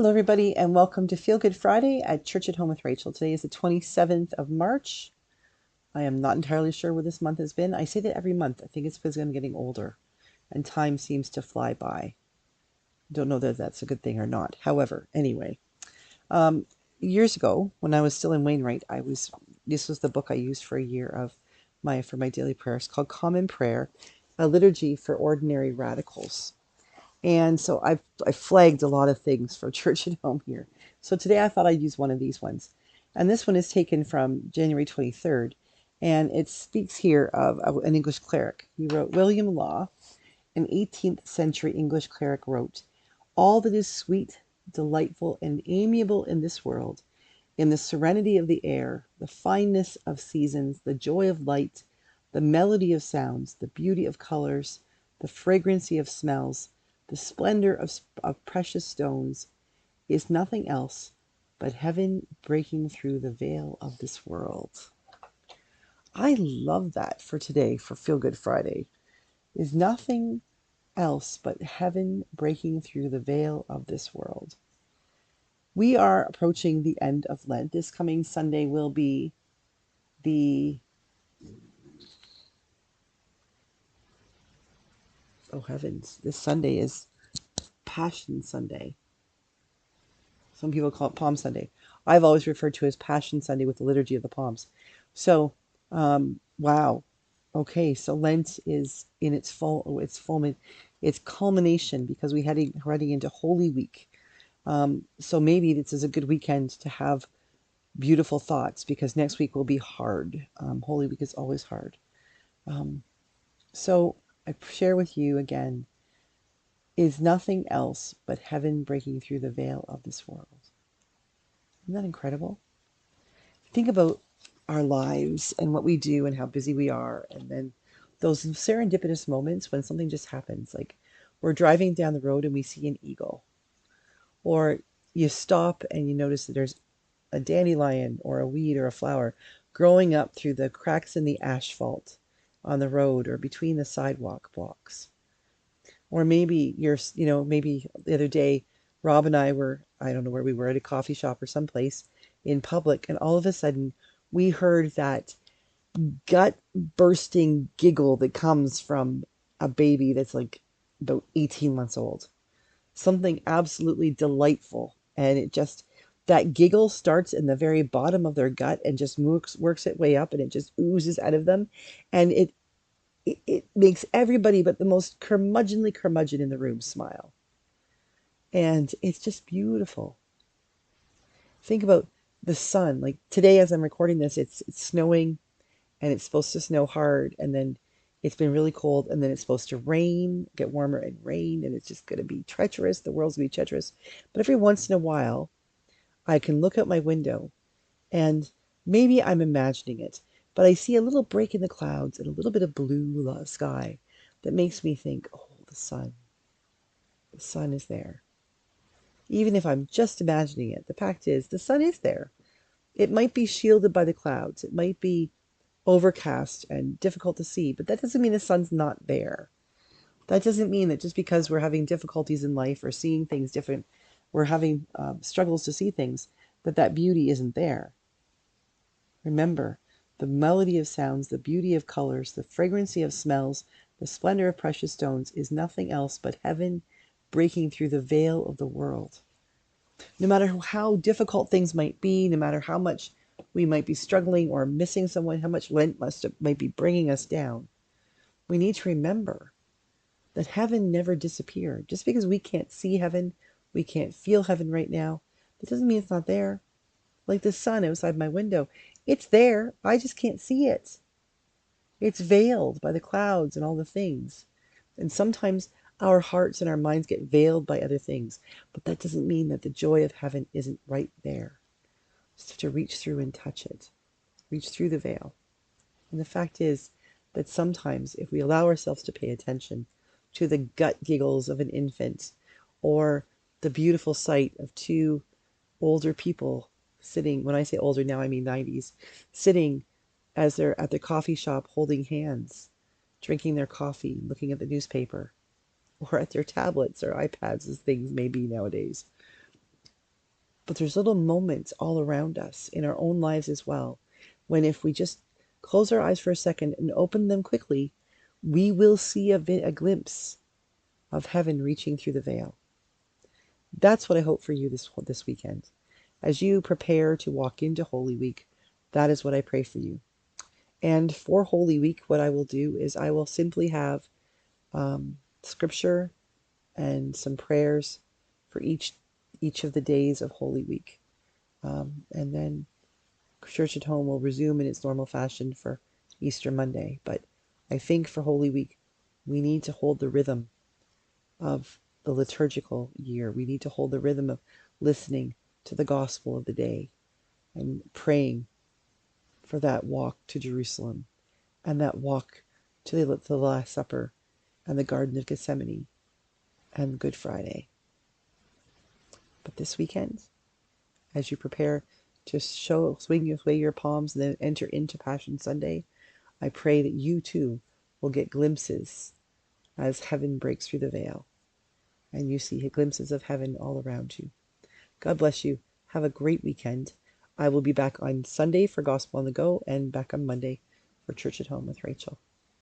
Hello, everybody, and welcome to Feel Good Friday at Church at Home with Rachel. Today is the 27th of March. I am not entirely sure where this month has been. I say that every month. I think it's because I'm getting older and time seems to fly by. Don't know that that's a good thing or not. However, anyway, um, years ago when I was still in Wainwright, this was the book I used for a year of for my daily prayers called Common Prayer, a liturgy for ordinary radicals. And so I flagged a lot of things for Church at Home here. So today I thought I'd use one of these ones. And this one is taken from January 23rd. And it speaks here of an English cleric. He wrote, William Law, an 18th century English cleric, wrote, all that is sweet, delightful, and amiable in this world, in the serenity of the air, the fineness of seasons, the joy of light, the melody of sounds, the beauty of colors, the fragrancy of smells, the splendor of precious stones, is nothing else but heaven breaking through the veil of this world. I love that for today, for Feel Good Friday. Is nothing else but heaven breaking through the veil of this world. We are approaching the end of Lent. This coming Sunday will be the, oh heavens, this Sunday is Passion Sunday. Some people call it Palm Sunday. I've always referred to it as Passion Sunday with the Liturgy of the Palms. So, wow. Okay, so Lent is in its its culmination because we're heading into Holy Week. So maybe this is a good weekend to have beautiful thoughts because next week will be hard. Holy Week is always hard. Um, so I share with you again, is nothing else but heaven breaking through the veil of this world. Isn't that incredible? Think about our lives and what we do and how busy we are, and then those serendipitous moments when something just happens, like we're driving down the road and we see an eagle, or you stop and you notice that there's a dandelion or a weed or a flower growing up through the cracks in the asphalt on the road or between the sidewalk blocks. Or maybe maybe the other day, Rob and I were, I don't know where we were, at a coffee shop or someplace in public, and all of a sudden we heard that gut bursting giggle that comes from a baby that's like about 18 months old. Something absolutely delightful. And that giggle starts in the very bottom of their gut and just works its way up and it just oozes out of them. And it makes everybody but the most curmudgeon in the room smile. And it's just beautiful. Think about the sun. Like today, as I'm recording this, it's snowing and it's supposed to snow hard. And then it's been really cold. And then it's supposed to rain, get warmer and rain. And it's just going to be treacherous. The world's going to be treacherous. But every once in a while, I can look out my window and maybe I'm imagining it, but I see a little break in the clouds and a little bit of blue sky that makes me think, oh, the sun. The sun is there. Even if I'm just imagining it, the fact is the sun is there. It might be shielded by the clouds. It might be overcast and difficult to see, but that doesn't mean the sun's not there. That doesn't mean that just because we're having difficulties in life or seeing things different, we're having struggles to see things, that beauty isn't there. Remember, the melody of sounds, the beauty of colors, the fragrancy of smells, the splendor of precious stones is nothing else but heaven breaking through the veil of the world. No matter how difficult things might be, no matter how much we might be struggling or missing someone, how much Lent might be bringing us down, we need to remember that heaven never disappeared. Just because we can't see heaven, we can't feel heaven right now, that doesn't mean it's not there. Like the sun outside my window, it's there. I just can't see it. It's veiled by the clouds and all the things. And sometimes our hearts and our minds get veiled by other things. But that doesn't mean that the joy of heaven isn't right there. Just have to reach through and touch it. Reach through the veil. And the fact is that sometimes if we allow ourselves to pay attention to the gut giggles of an infant or the beautiful sight of two older people sitting, when I say older now I mean 90s, sitting as they're at the coffee shop holding hands, drinking their coffee, looking at the newspaper, or at their tablets or iPads as things may be nowadays. But there's little moments all around us in our own lives as well, when if we just close our eyes for a second and open them quickly, we will see a glimpse of heaven reaching through the veil. That's what I hope for you this weekend. As you prepare to walk into Holy Week, that is what I pray for you. And for Holy Week, what I will do is I will simply have scripture and some prayers for each of the days of Holy Week. And then Church at Home will resume in its normal fashion for Easter Monday. But I think for Holy Week, we need to hold the rhythm of the liturgical year. We need to hold the rhythm of listening to the gospel of the day and praying for that walk to Jerusalem and that walk to the Last Supper and the Garden of Gethsemane and Good Friday. But this weekend, as you prepare to swing away your palms and then enter into Passion Sunday, I pray that you too will get glimpses as heaven breaks through the veil and you see glimpses of heaven all around you. God bless you. Have a great weekend. I will be back on Sunday for Gospel on the Go and back on Monday for Church at Home with Rachel.